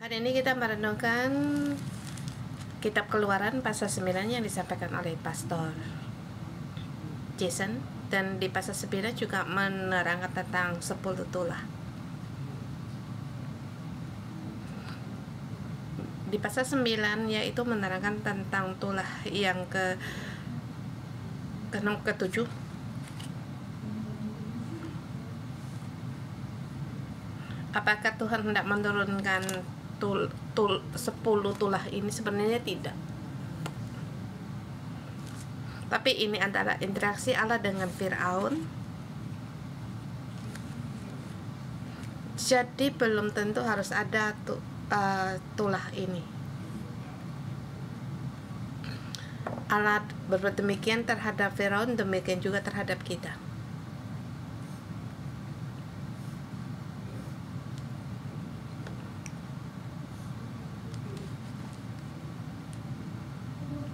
Hari ini kita merenungkan Kitab Keluaran pasal 9 yang disampaikan oleh Pastor Jason, dan di pasal 9 juga menerangkan tentang 10 tulah. Di pasal 9 yaitu menerangkan tentang tulah yang ke-6 ke-7. Apakah Tuhan hendak menurunkan 10 tulah ini? Sebenarnya tidak. Tapi ini adalah interaksi Allah dengan Firaun. Jadi belum tentu harus ada tulah ini. Allah berbuat demikian terhadap Firaun, demikian juga terhadap kita.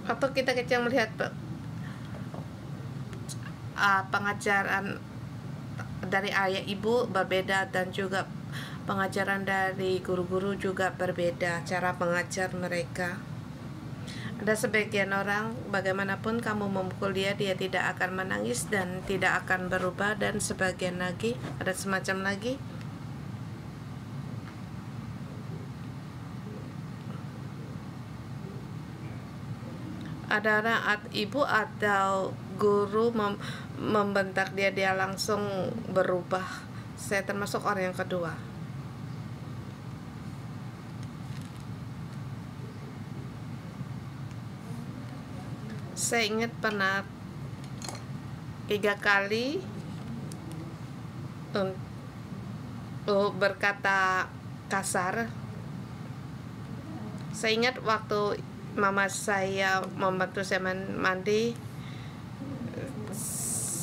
Waktu kita kecil melihat pengajaran dari ayah ibu berbeda, dan juga pengajaran dari guru-guru juga berbeda cara mengajar mereka. Ada sebagian orang, bagaimanapun kamu memukul dia tidak akan menangis dan tidak akan berubah, dan sebagian lagi, ada semacam lagi, ada orang ibu atau guru membentak dia langsung berubah. Saya termasuk orang yang kedua. Saya ingat pernah 3 kali berkata kasar. Saya ingat waktu mama saya membantu saya mandi,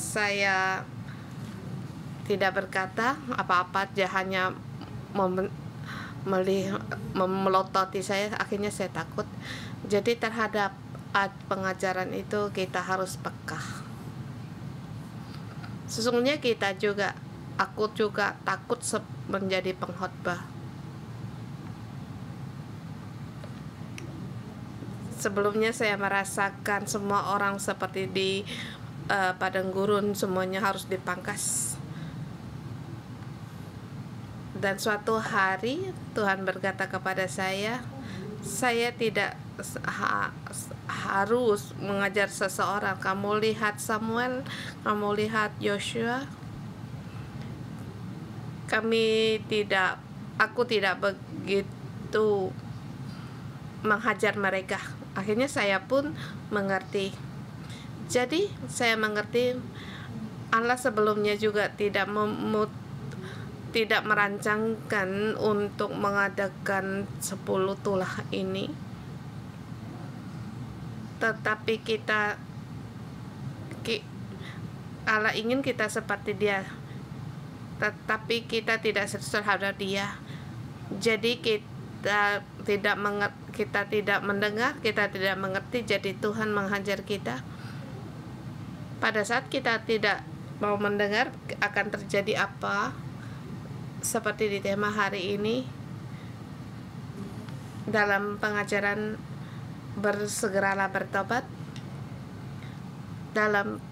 saya tidak berkata apa-apa, dia hanya melototi saya. Akhirnya saya takut. Jadi terhadap pengajaran itu kita harus peka. Sesungguhnya aku juga takut menjadi pengkhotbah. Sebelumnya saya merasakan semua orang seperti di padang gurun, semuanya harus dipangkas. Dan suatu hari Tuhan berkata kepada saya tidak harus mengajar seseorang. Kamu lihat Samuel, kamu lihat Yosua. Aku tidak begitu menghajar mereka. Akhirnya saya pun mengerti. Jadi saya mengerti Allah sebelumnya juga tidak merancangkan untuk mengadakan 10 tulah ini. Tetapi Allah ingin kita seperti Dia. Tetapi kita tidak terhadap Dia. Jadi kita tidak mendengar, kita tidak mengerti, jadi Tuhan menghajar kita. Pada saat kita tidak mau mendengar, akan terjadi apa? Seperti di tema hari ini dalam pengajaran bersegeralah bertobat, dalam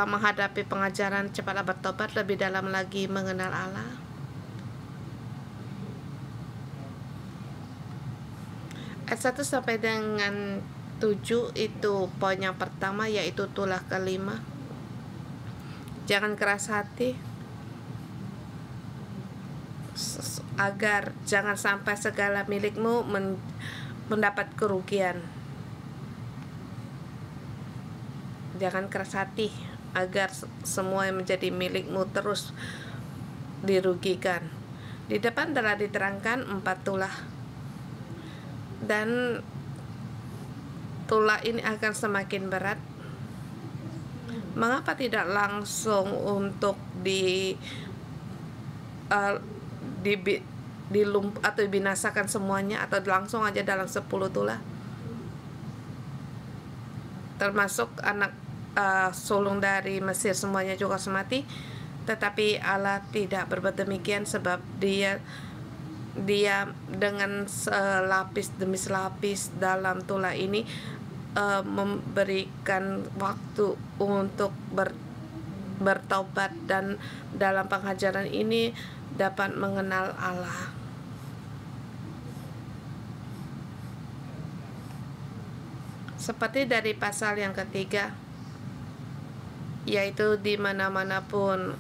menghadapi pengajaran cepatlah bertobat, lebih dalam lagi mengenal Allah. Ayat 1 sampai dengan 7 itu poin yang pertama, yaitu tulah kelima. Jangan keras hati, agar jangan sampai segala milikmu mendapat kerugian. Jangan keras hati agar semua yang menjadi milikmu terus dirugikan. Di depan telah diterangkan 4 tulah, dan tulah ini akan semakin berat. Mengapa tidak langsung untuk atau dibinasakan semuanya, atau langsung aja dalam 10 tulah, termasuk anak sulung dari Mesir semuanya juga harus mati? Tetapi Allah tidak berbuat demikian, sebab Dia dia dengan selapis demi selapis dalam tulah ini memberikan waktu untuk bertobat, dan dalam pengajaran ini dapat mengenal Allah. Seperti dari pasal yang ketiga, yaitu di mana-mana pun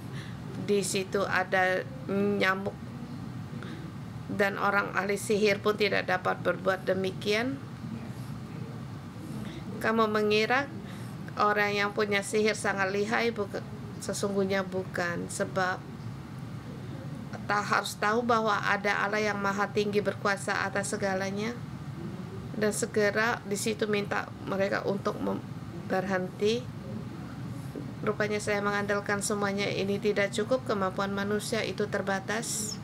di situ ada nyamuk, dan orang ahli sihir pun tidak dapat berbuat demikian. Kamu mengira orang yang punya sihir sangat lihai? Sesungguhnya bukan, sebab harus tahu bahwa ada Allah yang maha tinggi berkuasa atas segalanya. Dan segera di situ minta mereka untuk berhenti. Rupanya saya mengandalkan semuanya ini tidak cukup, kemampuan manusia itu terbatas.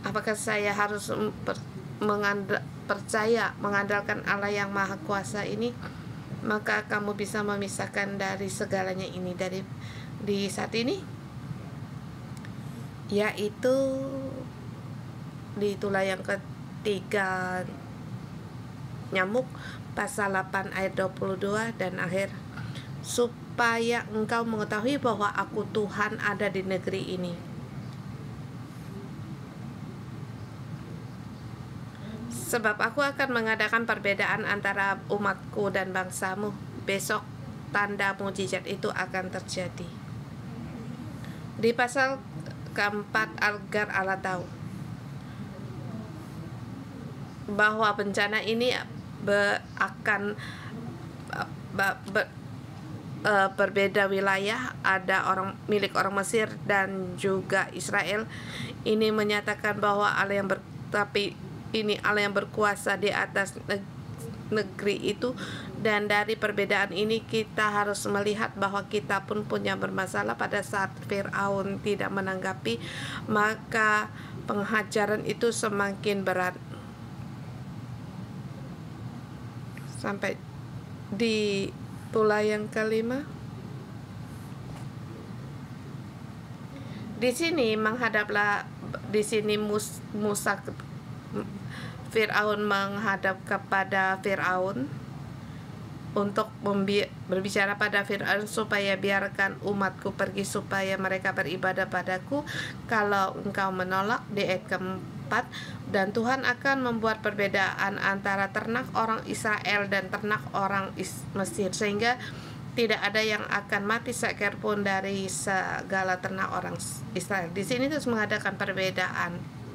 Apakah saya harus mengandalkan Allah yang maha kuasa ini? Maka kamu bisa memisahkan dari segalanya ini di saat ini, yaitu di tulah yang ketiga nyamuk, pasal 8 ayat 22 dan akhir, supaya engkau mengetahui bahwa aku Tuhan ada di negeri ini. Sebab aku akan mengadakan perbedaan antara umatku dan bangsamu. Besok tanda mujizat itu akan terjadi. Di pasal keempat, agar Allah tahu bahwa bencana ini akan berbeda wilayah. Ada orang milik orang Mesir dan juga Israel. Ini menyatakan bahwa Allah yang berkuasa di atas negeri itu, dan dari perbedaan ini kita harus melihat bahwa kita pun punya bermasalah. Pada saat Firaun tidak menanggapi, maka penghajaran itu semakin berat. Sampai di tulah yang kelima, di sini Musa Firaun menghadap kepada Firaun untuk berbicara pada Firaun supaya biarkan umatku pergi supaya mereka beribadah padaku. Kalau engkau menolak, di ayat keempat, dan Tuhan akan membuat perbedaan antara ternak orang Israel dan ternak orang Mesir, sehingga tidak ada yang akan mati seekor pun dari segala ternak orang Israel. Di sini terus mengadakan perbedaan.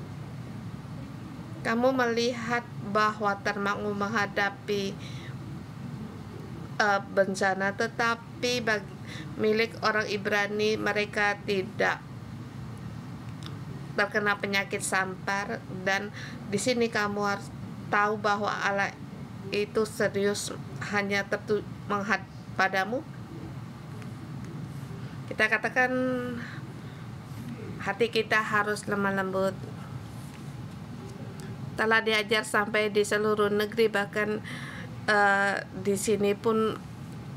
Kamu melihat bahwa ternakmu menghadapi bencana, tetapi milik orang Ibrani mereka tidak terkena penyakit sampar. Dan di sini kamu harus tahu bahwa Allah itu serius hanya menghadap padamu. Kita katakan hati kita harus lemah lembut. Telah diajar sampai di seluruh negeri, bahkan di sini pun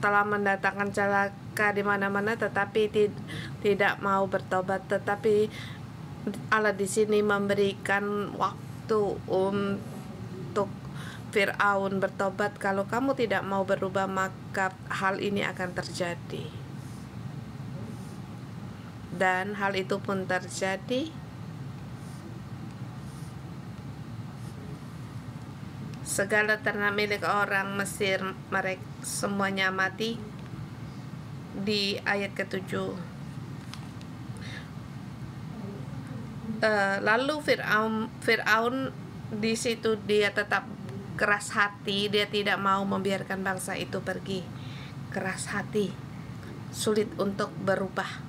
telah mendatangkan celaka di mana-mana, tetapi tidak mau bertobat. Tetapi Allah di sini memberikan waktu untuk Firaun bertobat. Kalau kamu tidak mau berubah, maka hal ini akan terjadi. Dan hal itu pun terjadi. Segala ternak milik orang Mesir mereka semuanya mati. Di ayat ke-7, lalu Firaun di situ dia tetap keras hati, dia tidak mau membiarkan bangsa itu pergi. Keras hati, sulit untuk berubah.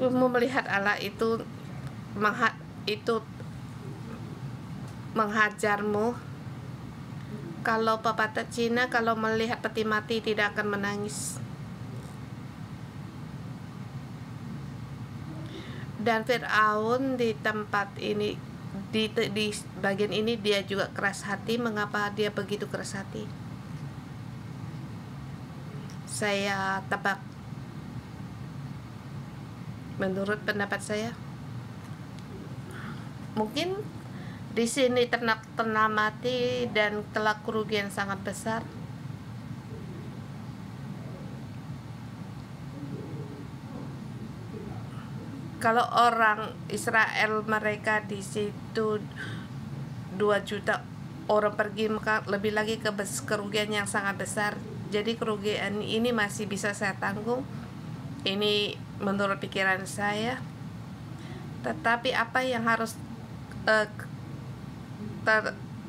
Kamu melihat Allah itu menghajarmu. Kalau pepatah Cina, kalau melihat peti mati tidak akan menangis. Dan Firaun di tempat ini di bagian ini dia juga keras hati. Mengapa dia begitu keras hati? Saya tebak, menurut pendapat saya, mungkin di sini ternak mati dan telah kerugian sangat besar. Kalau orang Israel, mereka di situ 2 juta orang pergi, maka lebih lagi kerugian yang sangat besar. Jadi kerugian ini masih bisa saya tanggung. Ini menurut pikiran saya. Tetapi apa yang harus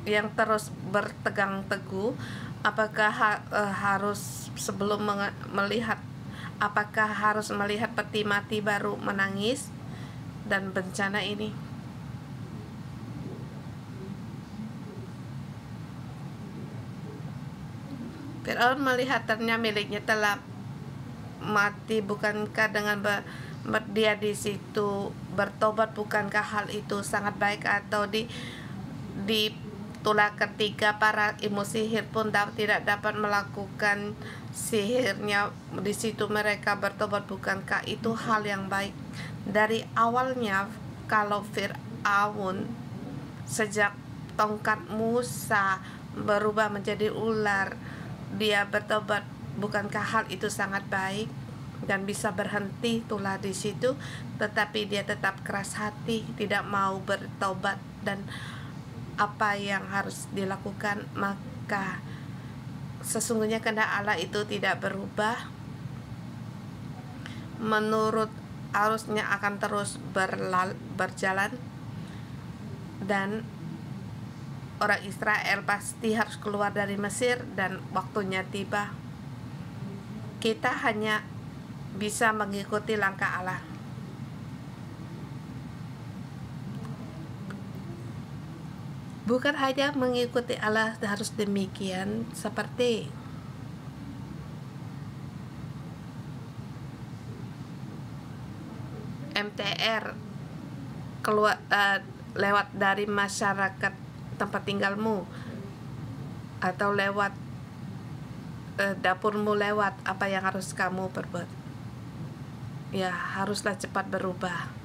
yang terus bertegang teguh, apakah harus sebelum melihat, apakah harus melihat peti mati baru menangis dan bencana ini? Firaun melihat ternyata miliknya telah mati. Bukankah dengan dia di situ bertobat, bukankah hal itu sangat baik? Atau di tulah ketiga, para ilmu sihir pun tidak dapat melakukan sihirnya di situ, mereka bertobat, bukankah itu hal yang baik? Dari awalnya, kalau Firaun sejak tongkat Musa berubah menjadi ular, dia bertobat, bukankah hal itu sangat baik dan bisa berhenti tulah di situ? Tetapi dia tetap keras hati, tidak mau bertobat. Dan apa yang harus dilakukan? Maka sesungguhnya kehendak Allah itu tidak berubah. Menurut arusnya akan terus berjalan, dan orang Israel pasti harus keluar dari Mesir dan waktunya tiba. Kita hanya bisa mengikuti langkah Allah. Bukan hanya mengikuti Allah harus demikian, seperti MTR keluar lewat dari masyarakat tempat tinggalmu, atau lewat dapurmu, lewat apa yang harus kamu perbuat? Ya, haruslah cepat berubah.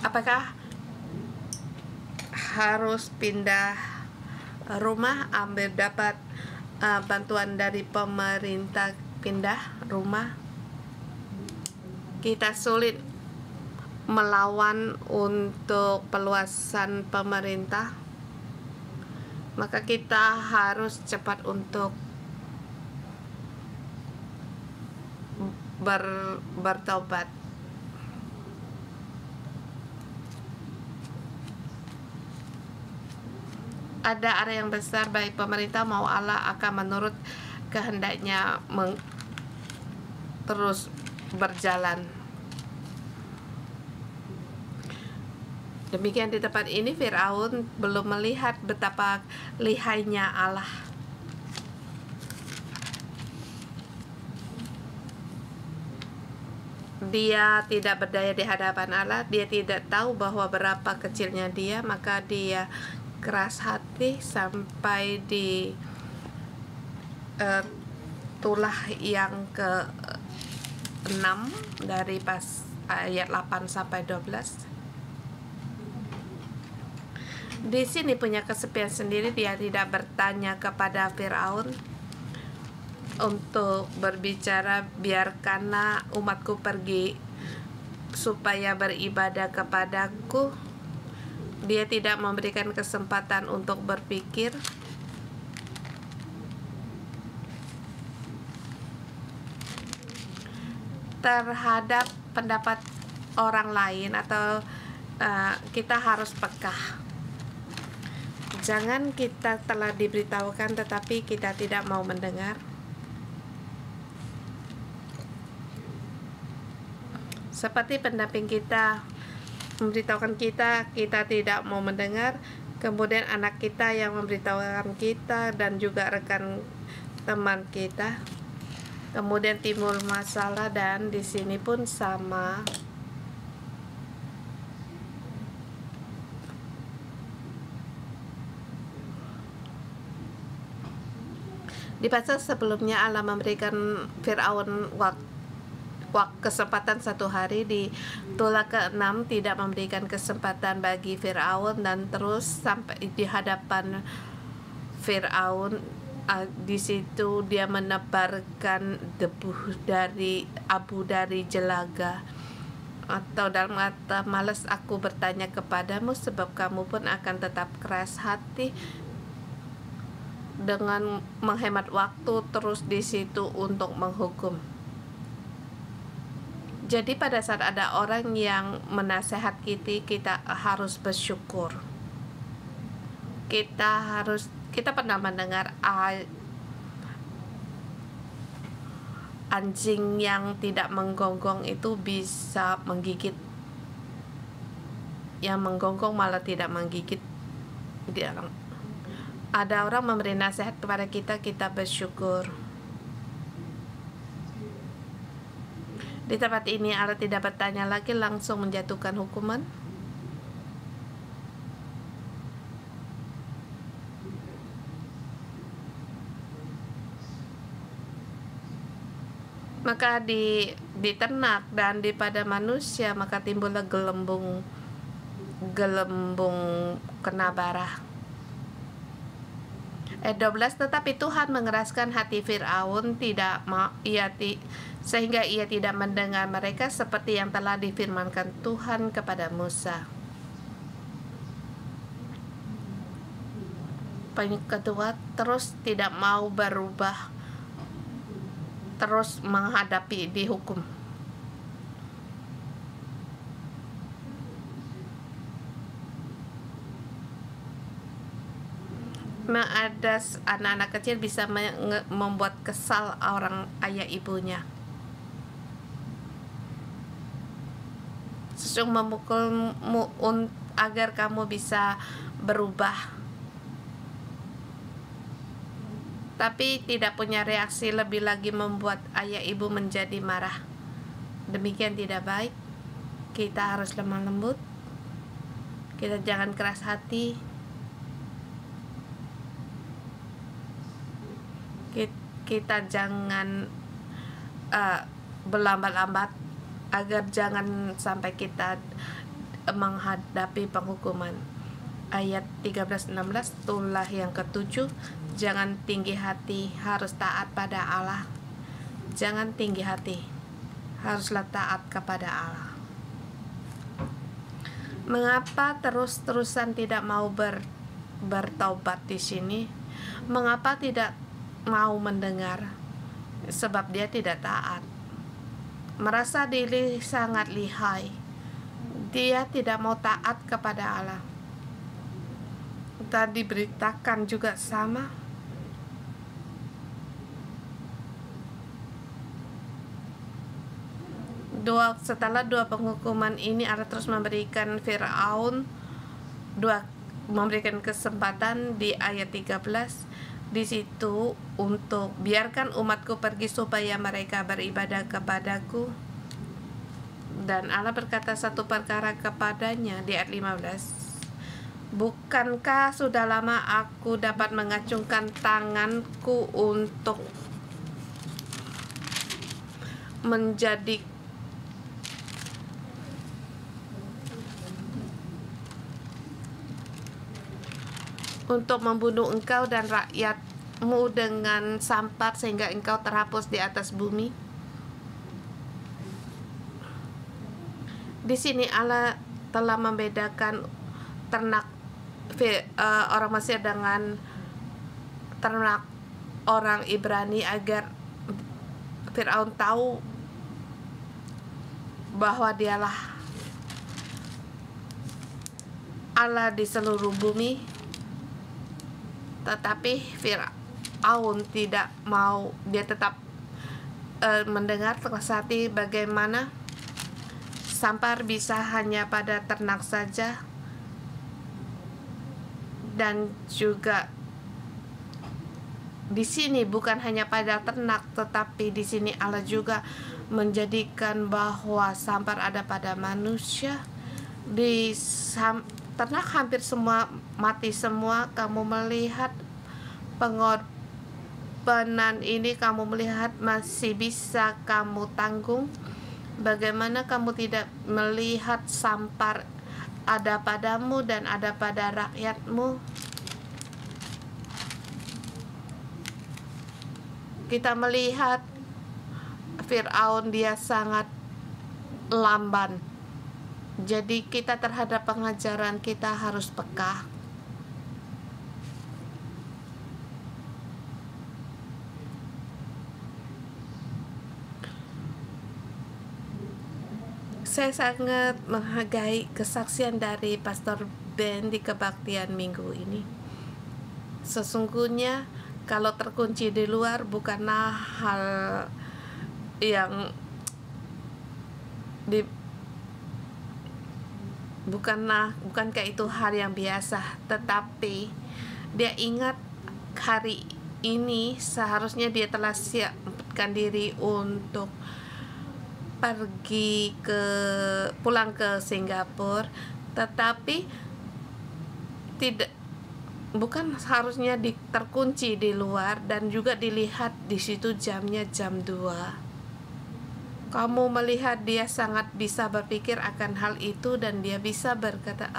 Apakah harus pindah rumah, ambil dapat bantuan dari pemerintah, pindah rumah? Kita sulit melawan untuk peluasan pemerintah, maka kita harus cepat untuk bertobat. Ada area yang besar, baik pemerintah mau Allah, akan menurut kehendaknya terus berjalan. Demikian di tempat ini, Firaun belum melihat betapa lihainya Allah. Dia tidak berdaya di hadapan Allah. Dia tidak tahu bahwa berapa kecilnya dia, maka dia keras hati sampai di tulah yang ke-6 dari pas ayat 8 sampai 12. Di sini punya kesepian sendiri. Dia tidak bertanya kepada Firaun untuk berbicara, biarkanlah umatku pergi supaya beribadah kepadaku. Dia tidak memberikan kesempatan untuk berpikir. Terhadap pendapat orang lain, atau kita harus peka. Jangan kita telah diberitahukan tetapi kita tidak mau mendengar. Seperti pendamping kita memberitahukan kita, kita tidak mau mendengar. Kemudian anak kita yang memberitahukan kita, dan juga rekan teman kita. Kemudian timbul masalah, dan di sini pun sama. Di pasal sebelumnya Allah memberikan Firaun kesempatan 1 hari. Di tulah ke-6 tidak memberikan kesempatan bagi Firaun, dan terus sampai di hadapan Firaun, di situ dia menebarkan debu dari abu dari jelaga. Atau dalam kata malas aku bertanya kepadamu, sebab kamu pun akan tetap keras hati dengan menghemat waktu terus di situ untuk menghukum. Jadi pada saat ada orang yang menasehat kita harus bersyukur. Kita pernah mendengar anjing yang tidak menggonggong itu bisa menggigit. Yang menggonggong malah tidak menggigit. Ada orang memberi nasihat kepada kita bersyukur. Di tempat ini Allah tidak bertanya lagi, langsung menjatuhkan hukuman. Maka di ternak dan pada manusia, maka timbullah gelembung kena bara. 12, tetapi Tuhan mengeraskan hati Firaun sehingga ia tidak mendengar mereka, seperti yang telah difirmankan Tuhan kepada Musa. Poin kedua, terus tidak mau berubah, terus menghadapi dihukum. Ada anak-anak kecil bisa membuat kesal orang ayah ibunya. Sesuatu memukulmu agar kamu bisa berubah, tapi tidak punya reaksi, lebih lagi membuat ayah ibu menjadi marah. Demikian tidak baik. Kita harus lemah lembut. Kita jangan keras hati. Kita jangan berlambat-lambat, agar jangan sampai kita menghadapi penghukuman. Ayat 13-16, tulah yang ke-7, jangan tinggi hati, harus taat pada Allah. Jangan tinggi hati, haruslah taat kepada Allah. Mengapa terus-terusan tidak mau bertaubat di sini? Mengapa tidak mau mendengar? Sebab dia tidak taat, merasa diri sangat lihai. Dia tidak mau taat kepada Allah. Tadi diberitakan juga sama. Setelah 2 penghukuman ini, Allah terus memberikan Firaun memberikan kesempatan di ayat 13. Di situ, untuk biarkan umatku pergi supaya mereka beribadah kepadaku. Dan Allah berkata satu perkara kepadanya di ayat 15. Bukankah sudah lama aku dapat mengacungkan tanganku untuk membunuh engkau dan rakyatmu dengan sampar sehingga engkau terhapus di atas bumi? Di sini Allah telah membedakan ternak orang Mesir dengan ternak orang Ibrani, agar Firaun tahu bahwa dialah Allah di seluruh bumi. Tetapi Firaun tidak mau, dia tetap mendengar keras hati. Bagaimana sampar bisa hanya pada ternak saja, dan juga Di sini bukan hanya pada ternak, tetapi di sini Allah juga menjadikan bahwa sampar ada pada manusia. Di ternak hampir semua mati semua. Kamu melihat pengorbanan ini, kamu melihat masih bisa kamu tanggung. Bagaimana kamu tidak melihat sampar ada padamu dan ada pada rakyatmu? Kita melihat Firaun, dia sangat lamban. Jadi kita terhadap pengajaran kita harus peka. Saya sangat menghargai kesaksian dari Pastor Ben di kebaktian minggu ini. Sesungguhnya kalau terkunci di luar bukanlah hal yang bukankah itu hal yang biasa, tetapi dia ingat hari ini seharusnya dia telah siapkan diri untuk pulang ke Singapura, tetapi bukan harusnya terkunci di luar dan juga dilihat di situ jamnya jam 2. Kamu melihat dia sangat bisa berpikir akan hal itu dan dia bisa berkata,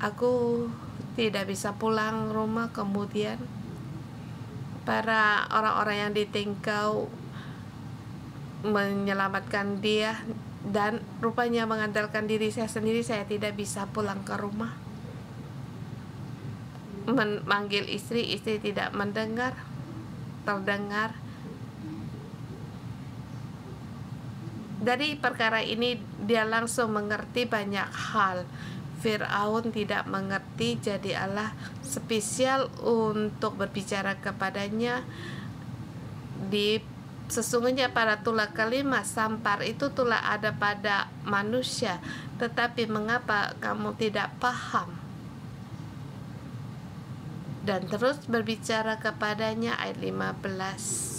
aku tidak bisa pulang rumah. Kemudian para orang-orang yang ditinggal menyelamatkan dia, dan rupanya mengandalkan diri saya sendiri, saya tidak bisa pulang ke rumah. Memanggil istri tidak terdengar. Dari perkara ini dia langsung mengerti banyak hal. Firaun tidak mengerti, jadi Allah spesial untuk berbicara kepadanya. Sesungguhnya pada tulah kelima, sampar itu telah ada pada manusia, tetapi mengapa kamu tidak paham? Dan terus berbicara kepadanya, ayat 15.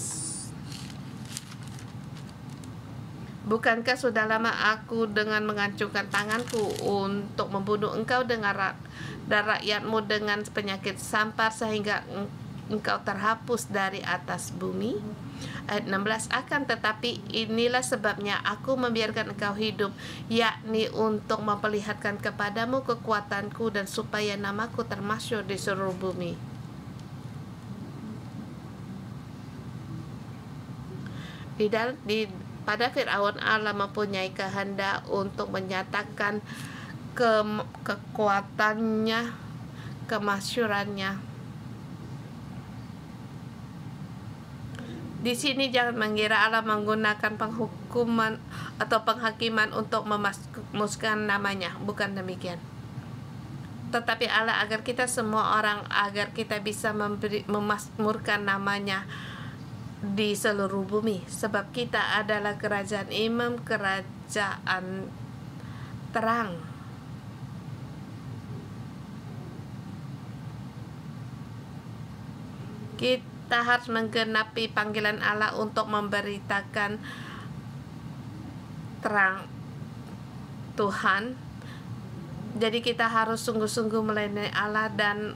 Bukankah sudah lama aku dengan mengancungkan tanganku untuk membunuh engkau dan rakyatmu dengan penyakit sampar sehingga engkau terhapus dari atas bumi? Ayat 16, akan tetapi inilah sebabnya aku membiarkan engkau hidup, yakni untuk memperlihatkan kepadamu kekuatanku dan supaya namaku termasyhur di seluruh bumi. Pada Firaun, Allah mempunyai kehendak untuk menyatakan kekuatannya, kemasyhurannya. Di sini jangan mengira Allah menggunakan penghukuman atau penghakiman untuk memasukkan namanya, bukan demikian. Tetapi Allah agar kita semua orang, agar kita bisa memakmurkan namanya di seluruh bumi, sebab kita adalah kerajaan imam, kerajaan terang. Kita harus menggenapi panggilan Allah untuk memberitakan terang Tuhan. Jadi kita harus sungguh-sungguh melayani Allah dan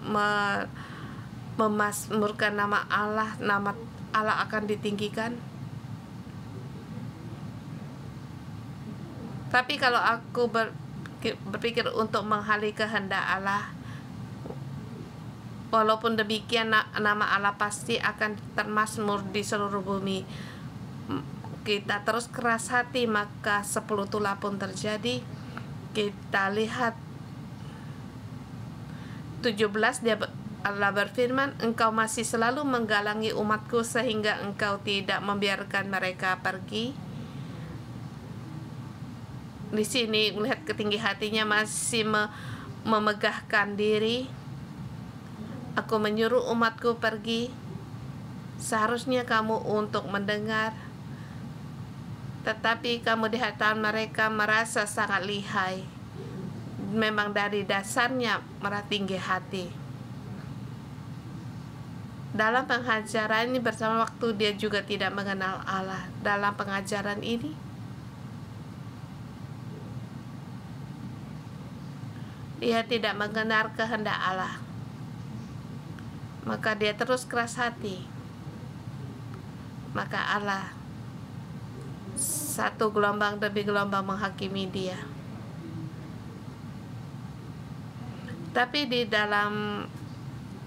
memasmurkan nama Allah. Nama Allah akan ditinggikan. Tapi kalau aku berpikir untuk menghali kehendak Allah, walaupun demikian nama Allah pasti akan termasmur di seluruh bumi. Kita terus keras hati, maka 10 tulah pun terjadi. Kita lihat 17, Allah berfirman, engkau masih selalu menggalangi umatku sehingga engkau tidak membiarkan mereka pergi. Di sini melihat ketinggi hatinya, masih memegahkan diri. Aku menyuruh umatku pergi. Seharusnya kamu untuk mendengar, tetapi kamu di hadapan mereka merasa sangat lihai. Memang dari dasarnya merasa tinggi hati. Dalam pengajaran ini bersama waktu dia juga tidak mengenal Allah. Dalam pengajaran ini dia tidak mengenal kehendak Allah. Maka dia terus keras hati. Maka Allah satu gelombang demi gelombang menghakimi dia. Tapi di dalam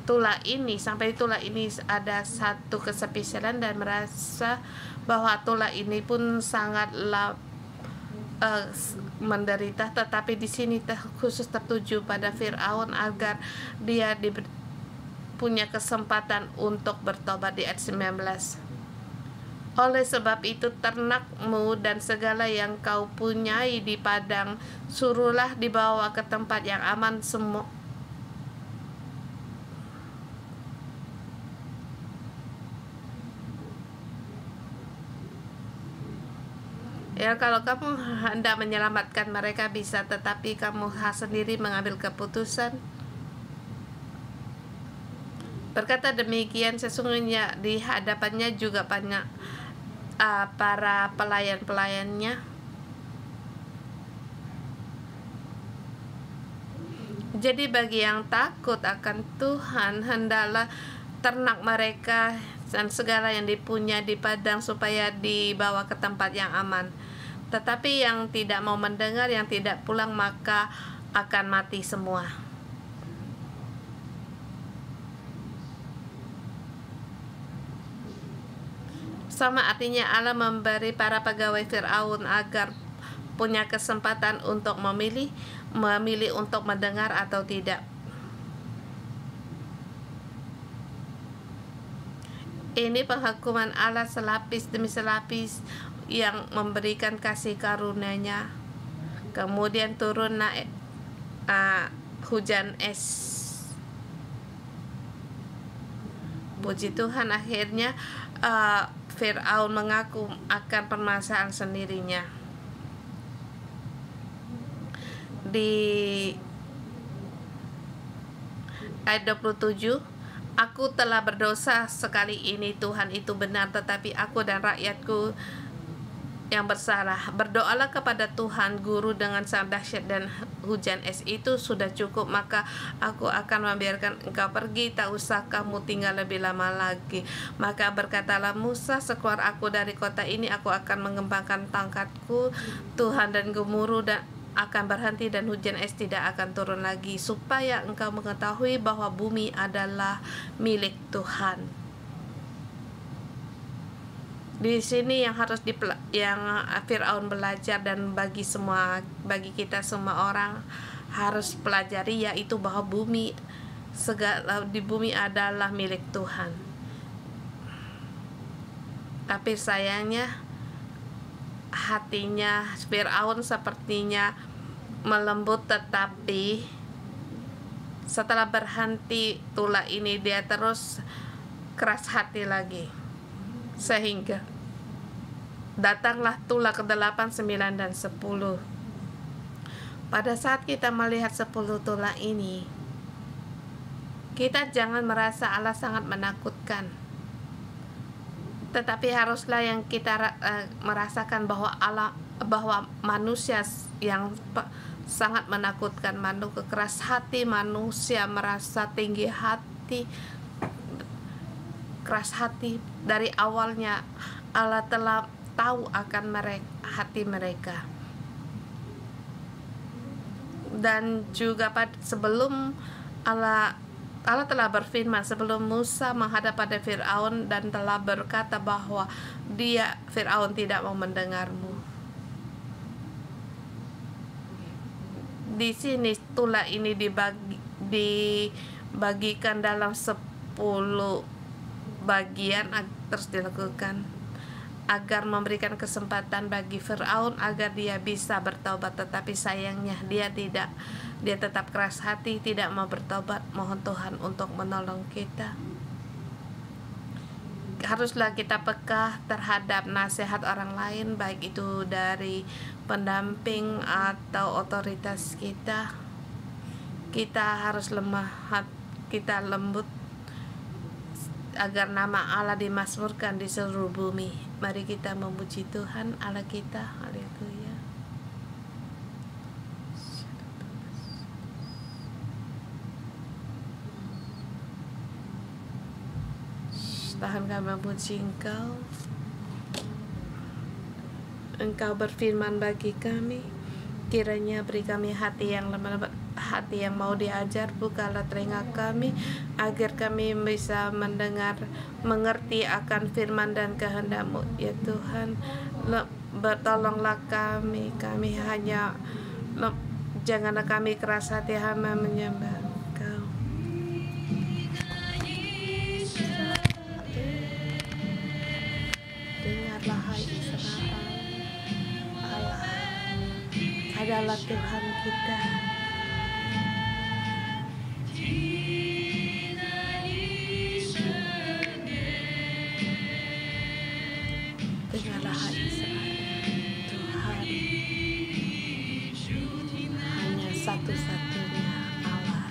Tula ini, sampai Tula ini ada satu kespesialan dan merasa bahwa Tula ini pun sangatlah menderita, tetapi di sini khusus tertuju pada Firaun agar dia punya kesempatan untuk bertobat di ayat 19. Oleh sebab itu ternakmu dan segala yang kau punyai di padang suruhlah dibawa ke tempat yang aman semua. Ya, kalau kamu hendak menyelamatkan mereka bisa, tetapi kamu sendiri mengambil keputusan. Berkata demikian, sesungguhnya di hadapannya juga banyak para pelayan-pelayannya. Jadi bagi yang takut akan Tuhan, hendaklah ternak mereka dan segala yang dipunya di padang supaya dibawa ke tempat yang aman. Tetapi yang tidak mau mendengar, yang tidak pulang, maka akan mati semua. Sama artinya Allah memberi para pegawai Firaun agar punya kesempatan untuk memilih untuk mendengar atau tidak. Ini penghukuman Allah selapis demi selapis yang memberikan kasih karunia-Nya. Kemudian turun naik hujan es. Puji Tuhan, akhirnya Firaun mengaku akan permasalahan sendirinya. Di ayat 27, aku telah berdosa sekali ini, Tuhan itu benar, tetapi aku dan rakyatku yang bersalah. Berdoalah kepada Tuhan guru dengan sangat dahsyat dan hujan es itu sudah cukup, maka aku akan membiarkan engkau pergi, tak usah kamu tinggal lebih lama lagi. Maka berkatalah Musa, sekeluar aku dari kota ini, aku akan mengembangkan tongkatku Tuhan dan gemuruh dan akan berhenti dan hujan es tidak akan turun lagi, supaya engkau mengetahui bahwa bumi adalah milik Tuhan. Di sini yang harus yang Firaun belajar, dan bagi kita semua orang harus pelajari, yaitu bahwa segala di bumi adalah milik Tuhan. Tapi sayangnya hatinya Firaun sepertinya melembut, tetapi setelah berhenti Tula ini dia terus keras hati lagi, sehingga datanglah Tula ke-8, 9, dan 10. Pada saat kita melihat 10 Tula ini, kita jangan merasa Allah sangat menakutkan, tetapi haruslah yang kita merasakan bahwa manusia yang sangat menakutkan, keras hati, manusia merasa tinggi hati, keras hati. Dari awalnya Allah telah tahu akan hati mereka, dan juga sebelum Allah telah berfirman sebelum Musa menghadap pada Firaun dan telah berkata bahwa Firaun tidak mau mendengarmu. Di sini Tula ini dibagikan dalam 10 bagian terus dilakukan agar memberikan kesempatan bagi Firaun agar dia bisa bertobat, tetapi sayangnya dia tetap keras hati, tidak mau bertobat. Mohon Tuhan untuk menolong kita. Haruslah kita peka terhadap nasihat orang lain, baik itu dari pendamping atau otoritas kita. Kita harus lemah hati, kita lembut agar nama Allah dimasmurkan di seluruh bumi. Mari kita memuji Tuhan Allah kita. Haleluya. Tuhan, kami memuji Engkau. Engkau berfirman bagi kami, kiranya beri kami hati yang lemah, hati yang mau diajar. Bukalah telinga kami agar kami bisa mendengar, mengerti akan firman dan kehendak-Mu. Ya Tuhan, bertolonglah kami hanya janganlah kami keras hati, hamba menyembah Engkau. Dengarlah hai Israel, Allah adalah Tuhan kita. Dengarlah hai Israel, Tuhan hanya satu-satunya Allah.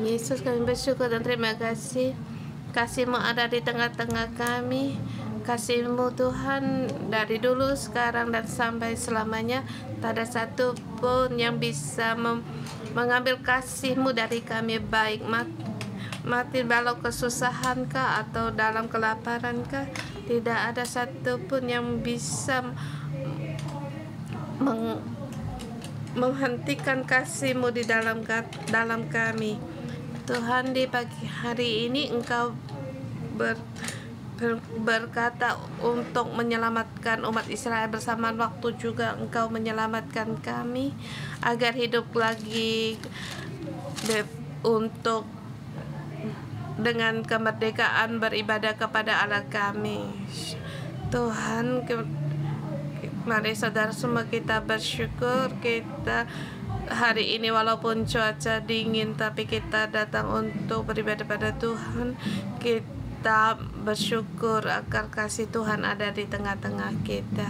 Yesus, kami bersyukur dan terima kasih. Kasih-Mu ada di tengah-tengah kami. Kasih-Mu Tuhan dari dulu, sekarang, dan sampai selamanya. Tak ada satu pun yang bisa mengambil kasih-Mu dari kami, baik mati dalam kesusahan kah atau dalam kelaparan kah. Tidak ada satu pun yang bisa menghentikan kasih-Mu di dalam kami. Tuhan, di pagi hari ini Engkau berkata untuk menyelamatkan umat Israel, bersamaan waktu juga Engkau menyelamatkan kami agar hidup lagi untuk dengan kemerdekaan beribadah kepada Allah kami. Tuhan, mari saudara semua kita bersyukur, kita hari ini walaupun cuaca dingin, tapi kita datang untuk beribadah pada Tuhan. Kita bersyukur agar kasih Tuhan ada di tengah-tengah kita.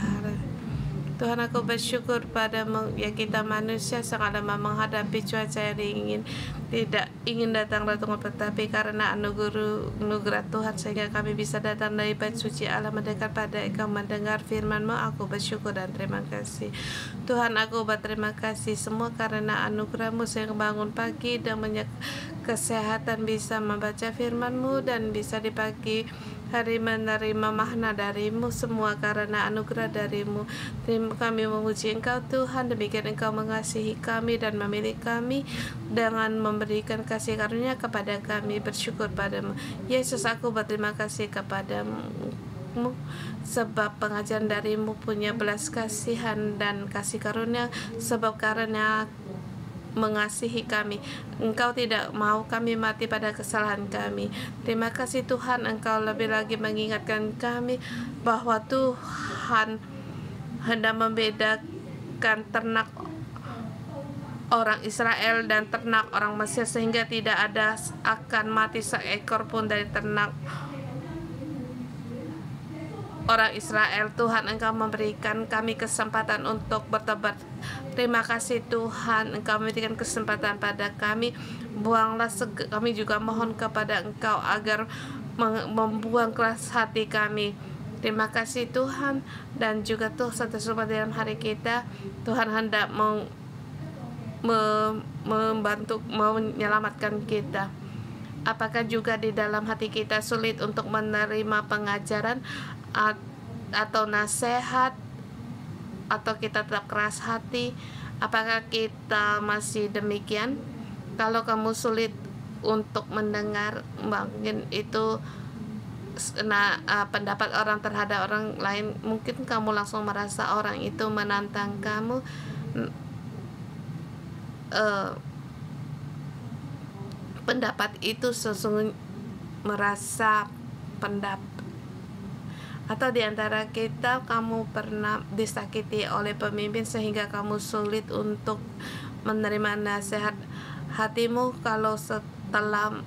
Tuhan, aku bersyukur padamu, ya kita manusia sangat lemah menghadapi cuaca yang dingin, tidak ingin datang tetapi karena anugerah Tuhan sehingga kami bisa datang dari bait suci Allah mendekat pada Engkau mendengar firman-Mu. Aku bersyukur dan terima kasih Tuhan. Aku berterima kasih semua karena anugerah-Mu sehingga bangun pagi dan kesehatan bisa membaca firman-Mu dan bisa di pagi hari menerima makna dari-Mu, semua karena anugerah dari-Mu. Kami memuji Engkau Tuhan, demikian Engkau mengasihi kami dan memilih kami dengan memberikan kasih karunia kepada kami. Bersyukur padamu Yesus. Aku berterima kasih kepadamu sebab pengajaran dari-Mu punya belas kasihan dan kasih karunia, sebab karena mengasihi kami, Engkau tidak mau kami mati pada kesalahan kami. Terima kasih Tuhan, Engkau lebih lagi mengingatkan kami bahwa Tuhan hendak membedakan ternak orang Israel dan ternak orang Mesir, sehingga tidak ada akan mati seekor pun dari ternak orang Israel. Tuhan, Engkau memberikan kami kesempatan untuk bertobat. Terima kasih Tuhan, Engkau memberikan kesempatan pada kami. Buanglah kami juga mohon kepada Engkau agar membuang keras hati kami. Terima kasih Tuhan. Dan juga Tuhan, satu dalam hari kita, Tuhan hendak membantu menyelamatkan kita. Apakah juga di dalam hati kita sulit untuk menerima pengajaran atau nasihat, atau kita tetap keras hati? Apakah kita masih demikian? Kalau kamu sulit untuk mendengar, mungkin itu pendapat orang terhadap orang lain, mungkin kamu langsung merasa orang itu menantang kamu. Pendapat itu sesungguhnya merasa pendapat. Atau di antara kita, kamu pernah disakiti oleh pemimpin sehingga kamu sulit untuk menerima nasihat hatimu. Kalau setelah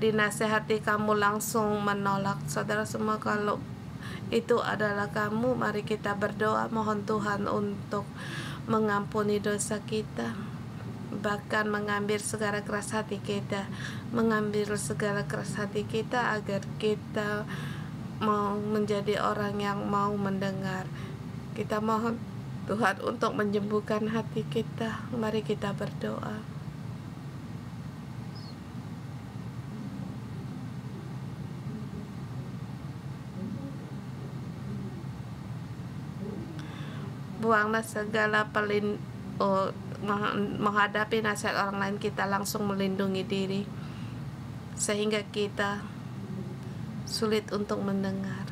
dinasehati kamu langsung menolak. Saudara semua, kalau itu adalah kamu, mari kita berdoa mohon Tuhan untuk mengampuni dosa kita, bahkan mengambil segala keras hati kita, agar kita mau menjadi orang yang mau mendengar. Kita mohon Tuhan untuk menyembuhkan hati kita. Mari kita berdoa. Buanglah segala menghadapi nasihat orang lain, kita langsung melindungi diri sehingga kita sulit untuk mendengar.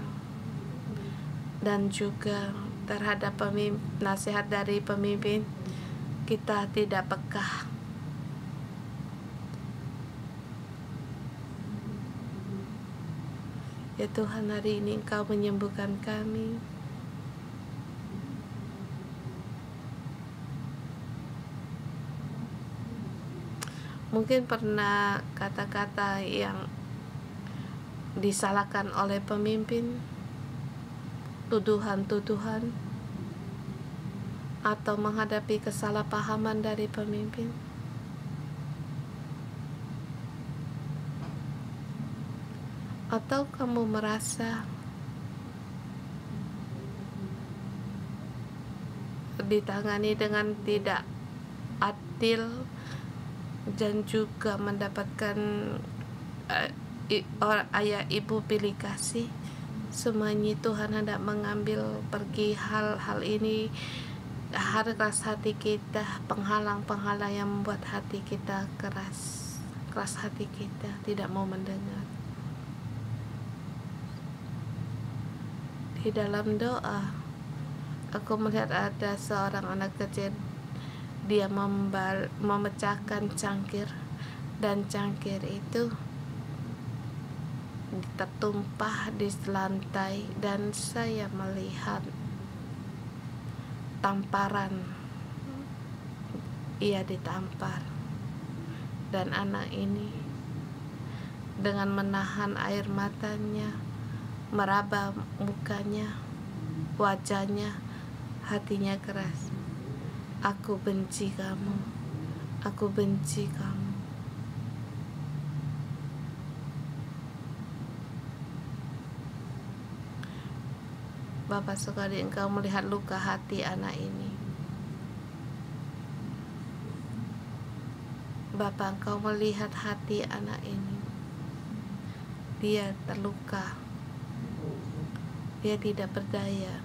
Dan juga terhadap nasihat dari pemimpin, kita tidak peka. Ya Tuhan, hari ini Engkau menyembuhkan kami. Mungkin pernah kata-kata yang disalahkan oleh pemimpin, tuduhan-tuduhan, atau menghadapi kesalahpahaman dari pemimpin. Atau kamu merasa ditangani dengan tidak adil dan juga mendapatkan ayah ibu pilih kasih. Semuanya Tuhan hendak mengambil pergi hal-hal ini, keras hati kita, penghalang-penghalang yang membuat hati kita keras hati kita, tidak mau mendengar. Di dalam doa, aku melihat ada seorang anak kecil, dia memecahkan cangkir, dan cangkir itu tertumpah di lantai, dan saya melihat tamparan ia ditampar. Dan anak ini dengan menahan air matanya, meraba mukanya, wajahnya, hatinya keras. Aku benci kamu, aku benci kamu. Bapa sekali, Engkau melihat luka hati anak ini. Bapa, Engkau melihat hati anak ini. Dia terluka. Dia tidak berdaya.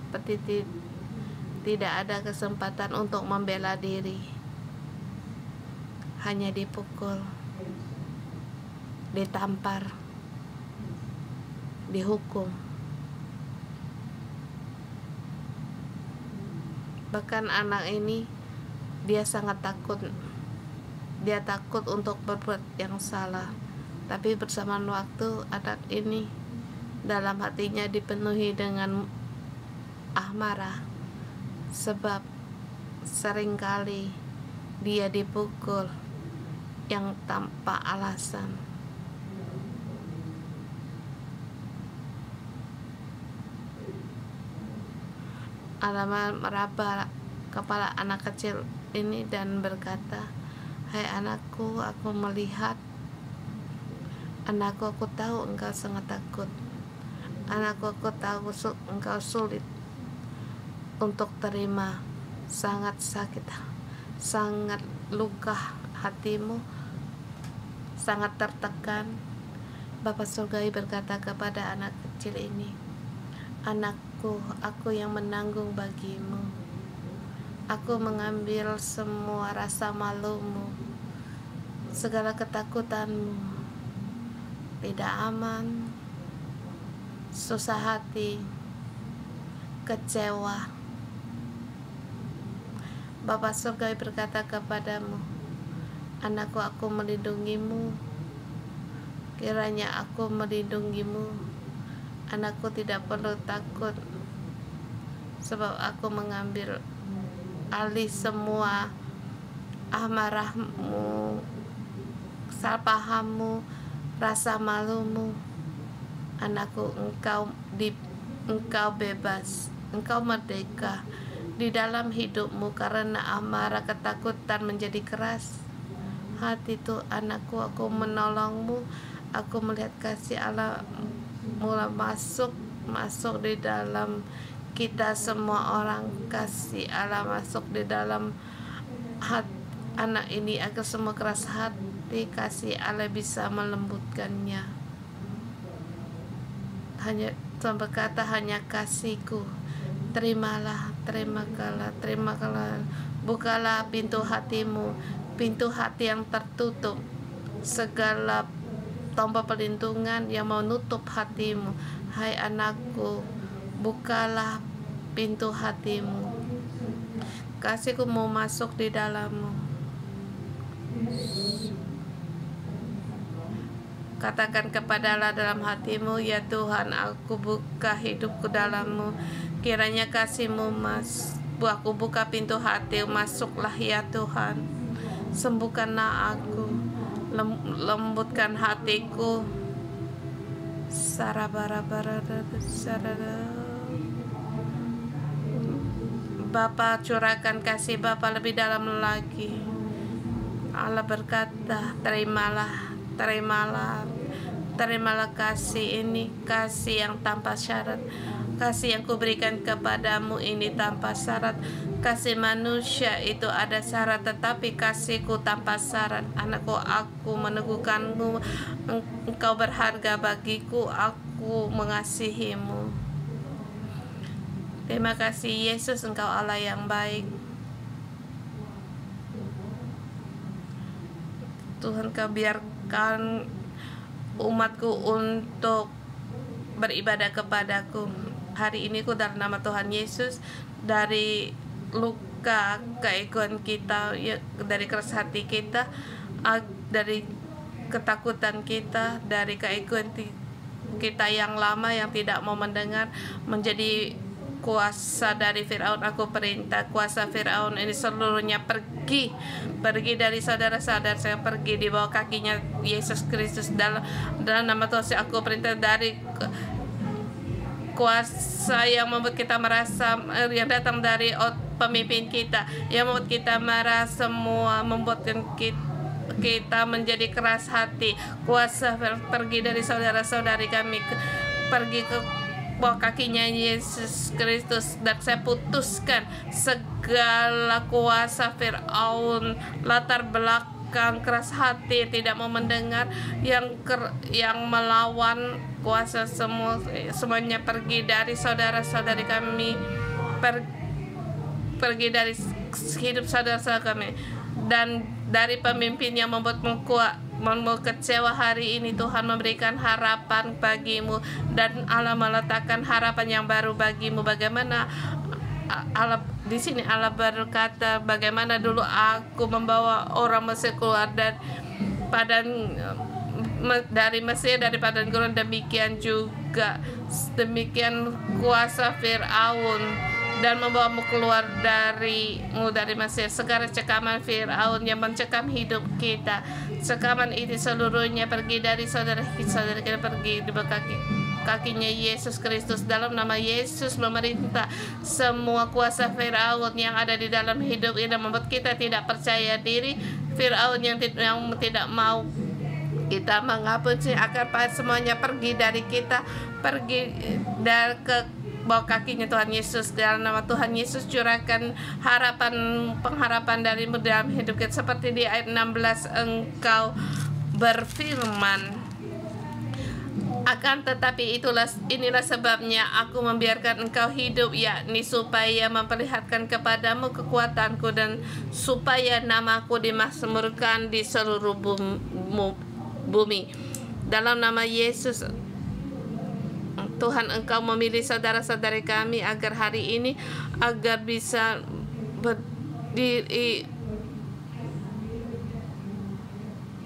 Seperti tidak ada kesempatan untuk membela diri. Hanya dipukul, ditampar, dihukum. Bahkan anak ini, dia sangat takut. Dia takut untuk berbuat yang salah. Tapi bersamaan waktu, anak ini dalam hatinya dipenuhi dengan amarah. Sebab seringkali dia dipukul yang tanpa alasan. Alama meraba kepala anak kecil ini dan berkata, "Hai anakku, aku melihat. Anakku, aku tahu engkau sangat takut. Anakku, aku tahu engkau sulit untuk terima. Sangat sakit, sangat luka hatimu, sangat tertekan." Bapa Surgawi berkata kepada anak kecil ini, "Anakku, aku yang menanggung bagimu. Aku mengambil semua rasa malumu, segala ketakutanmu, tidak aman, susah hati, kecewa." Bapa Surgawi berkata kepadamu, "Anakku, aku melindungimu. Kiranya aku melindungimu. Anakku, tidak perlu takut, sebab aku mengambil alih semua amarahmu, salah pahammu, rasa malumu. Anakku, engkau bebas, engkau merdeka di dalam hidupmu karena amarah ketakutan menjadi keras hati itu. Anakku, aku menolongmu. Aku melihat kasih Allah mulai masuk di dalam kita semua orang. Kasih Allah masuk di dalam hati anak ini agar semua keras hati kasih Allah bisa melembutkannya. Hanya Tuhan berkata, hanya kasihku. Terimalah, terimalah. Bukalah pintu hatimu, pintu hati yang tertutup, segala tombak perlindungan yang menutup hatimu. Hai anakku, bukalah pintu hatimu. Kasihku mau masuk di dalammu. Katakan kepada Allah dalam hatimu, "Ya Tuhan, aku buka hidupku dalammu. Kiranya kasihmu aku buka pintu hati, masuklah ya Tuhan. Sembuhkanlah aku, lembutkan hatiku." Bapa, curahkan kasih Bapa lebih dalam lagi. Allah berkata, terimalah kasih ini, kasih yang tanpa syarat. Kasih yang kuberikan kepadamu ini tanpa syarat. Kasih manusia itu ada syarat, tetapi kasihku tanpa syarat. Anakku, aku meneguhkanmu. Engkau berharga bagiku, aku mengasihimu. Terima kasih Yesus, Engkau Allah yang baik. Tuhan, Kau biarkan umatku untuk beribadah kepadaku. Hari ini ku dalam nama Tuhan Yesus, dari luka keegoan kita, dari keras hati kita, dari ketakutan kita, dari keegoan kita yang lama yang tidak mau mendengar, menjadi kuasa dari Firaun. Aku perintah kuasa Firaun ini seluruhnya pergi dari saudara-saudara saya, pergi di bawah kakinya Yesus Kristus. Dalam nama Tuhan aku perintah dari kuasa yang membuat kita merasa, yang datang dari pemimpin kita, yang membuat kita marah semua, membuat kita menjadi keras hati. Kuasa pergi dari saudara-saudari kami, pergi ke bawah kakinya Yesus Kristus. Dan saya putuskan segala kuasa Firaun, latar belakang keras hati, tidak mau mendengar, yang melawan, kuasa semuanya pergi dari saudara-saudari kami, pergi dari hidup saudara-saudara kami, dan dari pemimpin yang membuatmu kecewa hari ini. Tuhan memberikan harapan bagimu, dan Allah meletakkan harapan yang baru bagimu. Bagaimana Allah di sini, Allah berkata, bagaimana dulu aku membawa orang Mesir keluar dari Mesir, dari padang gurun, demikian juga demikian kuasa Firaun, dan membawamu keluar dari Mesir. Segala cekaman Firaun yang mencekam hidup kita, cekaman ini seluruhnya pergi dari saudara-saudara kita, pergi di bawah kakinya Yesus Kristus. Dalam nama Yesus memerintah semua kuasa Firaun yang ada di dalam hidup ini, membuat kita tidak percaya diri. Firaun yang tidak mau kita mengampuni, agar semuanya pergi dari kita, pergi dari ke bawah kakinya Tuhan Yesus. Dalam nama Tuhan Yesus curahkan pengharapan darimu dalam hidup kita. Seperti di ayat 16 engkau berfirman, akan tetapi inilah sebabnya aku membiarkan engkau hidup, yakni supaya memperlihatkan kepadamu kekuatanku, dan supaya namaku dimakmurkan di seluruh bumi. Dalam nama Yesus Tuhan, engkau memilih saudara-saudari kami agar hari ini, agar bisa berdiri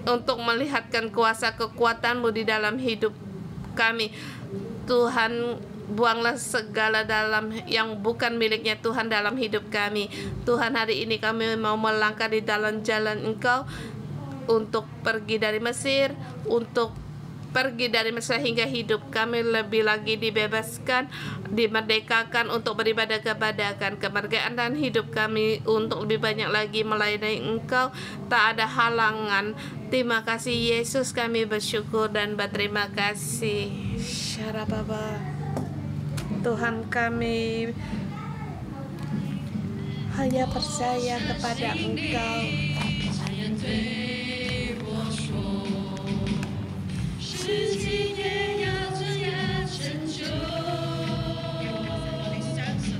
untuk melihatkan kuasa kekuatan-Mu di dalam hidup kami. Tuhan, buanglah segala yang bukan miliknya Tuhan dalam hidup kami. Tuhan, hari ini kami mau melangkah di dalam jalan Engkau, untuk pergi dari Mesir, hingga hidup kami lebih lagi dibebaskan, dimerdekakan untuk beribadah kepada-Kan. Kemerdekaan dan hidup kami untuk lebih banyak lagi melayani Engkau, tak ada halangan. Terima kasih Yesus, kami bersyukur dan berterima kasih. Syarababa. Tuhan, kami hanya percaya kepada Engkau. 是今夜要怎样拯救？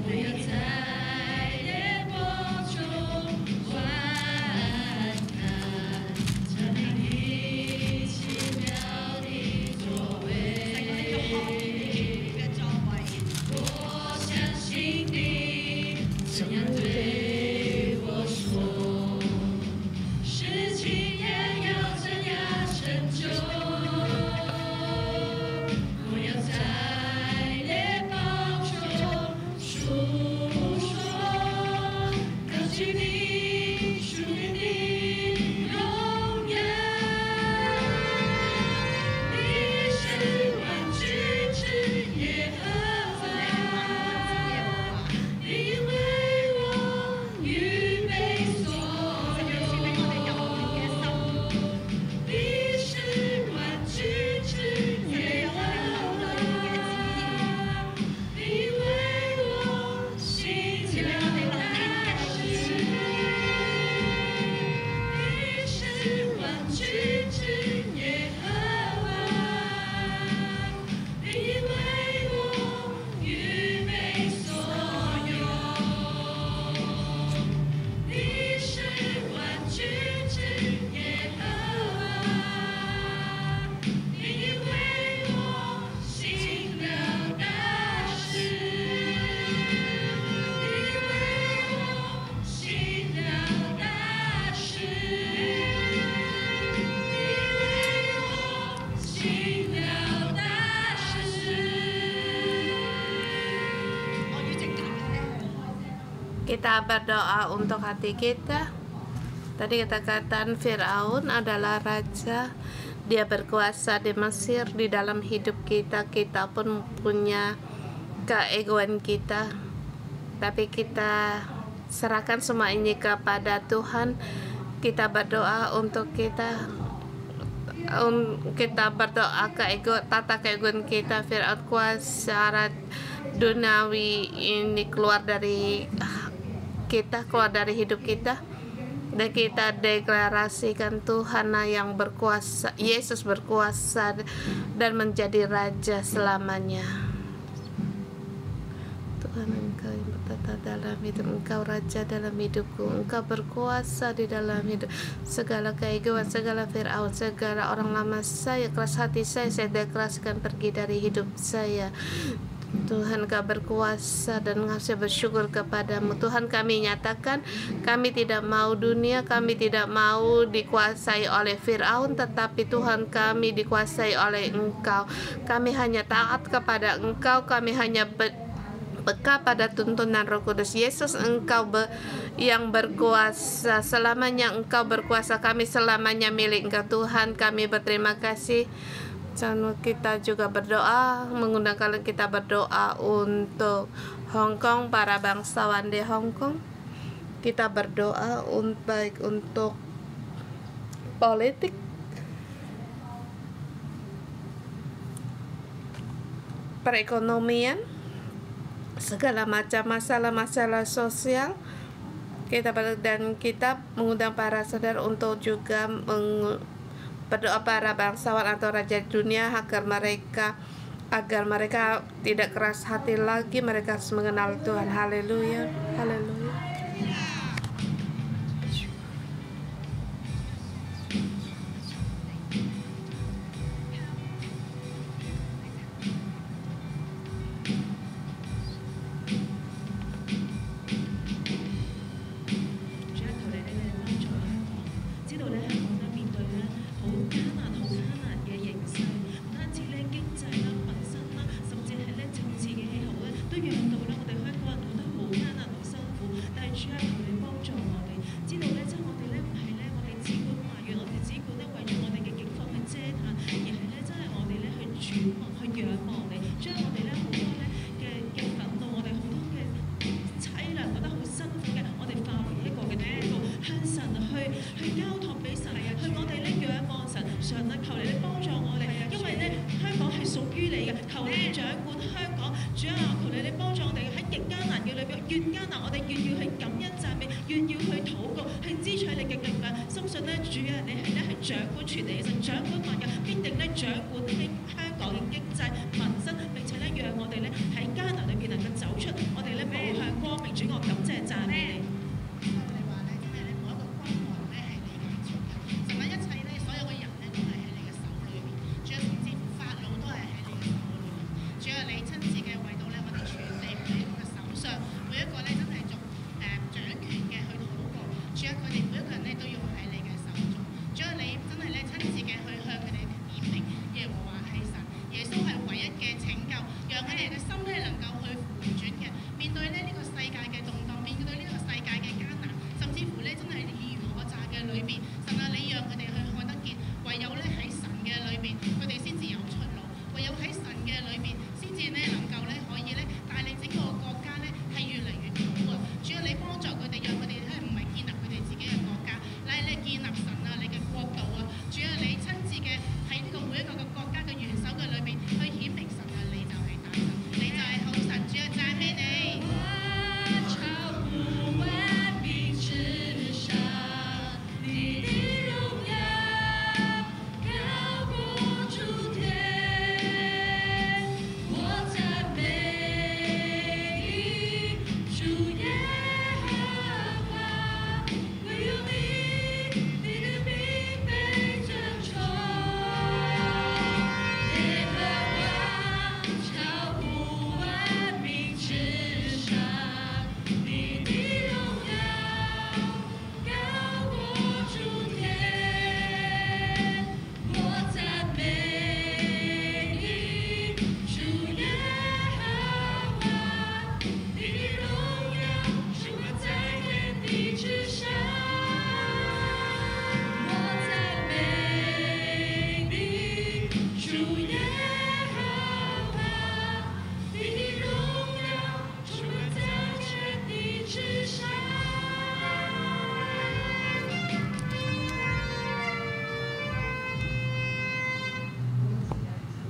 不要在夜幕中观看，这你奇妙的作为。我相信你这样对我说，是今夜要怎样拯救？ Kita berdoa untuk hati kita. Tadi kita katakan Firaun adalah raja. Dia berkuasa di Mesir. Di dalam hidup kita, kita pun punya keegoan kita. Tapi kita serahkan semua ini kepada Tuhan. Kita berdoa untuk kita berdoa tata keegoan kita. Firaun kuasa duniawi ini keluar dari kita, keluar dari hidup kita, dan kita deklarasikan Tuhan yang berkuasa, Yesus berkuasa dan menjadi raja selamanya. Tuhan, Engkau yang bertata dalam hidup, Engkau raja dalam hidupku, Engkau berkuasa di dalam hidup. Segala keegoan, segala Firaun, segala orang lama saya, keras hati saya deklarasikan pergi dari hidup saya. Tuhan, Kau berkuasa dan saya bersyukur kepadamu. Tuhan, kami nyatakan kami tidak mau dunia, kami tidak mau dikuasai oleh Firaun, tetapi Tuhan, kami dikuasai oleh Engkau. Kami hanya taat kepada Engkau, kami hanya peka pada tuntunan Roh Kudus. Yesus, Engkau yang berkuasa selamanya, Engkau berkuasa, kami selamanya milik Engkau. Tuhan, kami berterima kasih. Kita juga berdoa, mengundang kalian kita berdoa untuk Hong Kong, para bangsawan di Hong Kong. Kita berdoa baik untuk politik, perekonomian, segala macam masalah-masalah sosial. Dan kita mengundang para saudara untuk juga berdoa para bangsawan atau raja dunia agar mereka tidak keras hati lagi, mereka harus mengenal Tuhan. Haleluya, haleluya.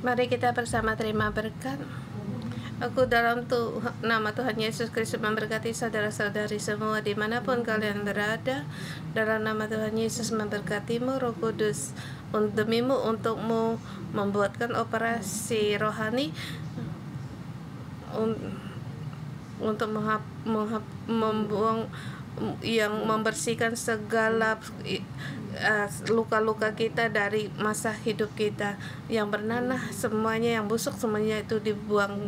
Mari kita bersama terima berkat. Aku dalam nama Tuhan Yesus Kristus memberkati saudara-saudari semua dimanapun kalian berada. Dalam nama Tuhan Yesus memberkatimu, Roh Kudus demimu untukmu membuatkan operasi rohani untuk membuang yang membersihkan segala luka-luka kita dari masa hidup kita yang bernanah, semuanya yang busuk, semuanya itu dibuang,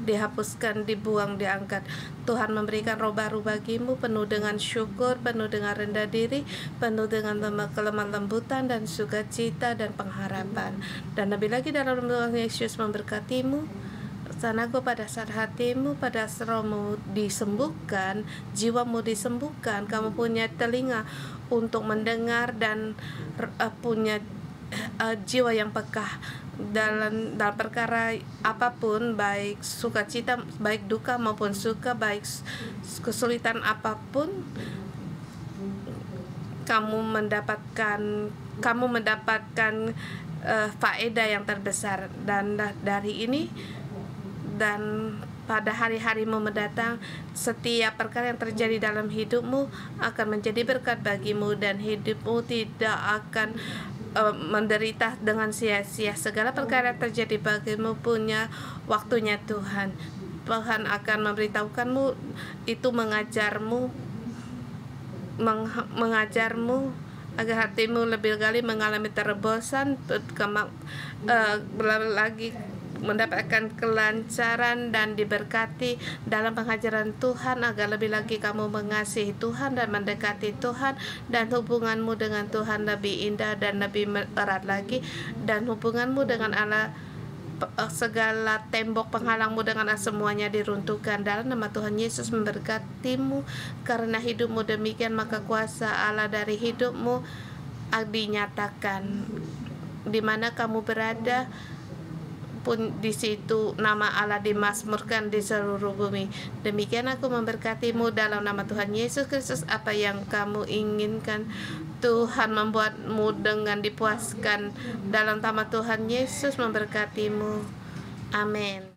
dihapuskan, dibuang, diangkat. Tuhan memberikan roh baru bagimu, penuh dengan syukur, penuh dengan rendah diri, penuh dengan kelemah lembutan dan sukacita dan pengharapan. Dan lebih lagi dalam Tuhan Yesus memberkatimu. Sanaku pada saat hatimu, pada rohmu disembuhkan, jiwamu disembuhkan, kamu punya telinga untuk mendengar dan punya jiwa yang peka dalam perkara apapun, baik sukacita, baik duka maupun suka, baik kesulitan apapun, kamu mendapatkan faedah yang terbesar. Dan dari ini dan pada hari-harimu mendatang, setiap perkara yang terjadi dalam hidupmu akan menjadi berkat bagimu dan hidupmu tidak akan menderita dengan sia-sia. Segala perkara yang terjadi bagimu punya waktunya Tuhan. Tuhan akan memberitahukanmu, itu mengajarmu agar hatimu lebih kali mengalami terobosan, lagi mendapatkan kelancaran dan diberkati dalam pengajaran Tuhan, agar lebih lagi kamu mengasihi Tuhan dan mendekati Tuhan, dan hubunganmu dengan Tuhan lebih indah dan lebih erat lagi, dan hubunganmu dengan Allah, segala tembok penghalangmu dengan Allah semuanya diruntuhkan. Dalam nama Tuhan Yesus memberkatimu. Karena hidupmu demikian, maka kuasa Allah dari hidupmu dinyatakan. Di mana kamu berada pun di situ nama Allah dimasmurkan di seluruh bumi. Demikian aku memberkatimu dalam nama Tuhan Yesus Kristus. Apa yang kamu inginkan, Tuhan membuatmu dengan dipuaskan. Dalam nama Tuhan Yesus memberkatimu. Amin.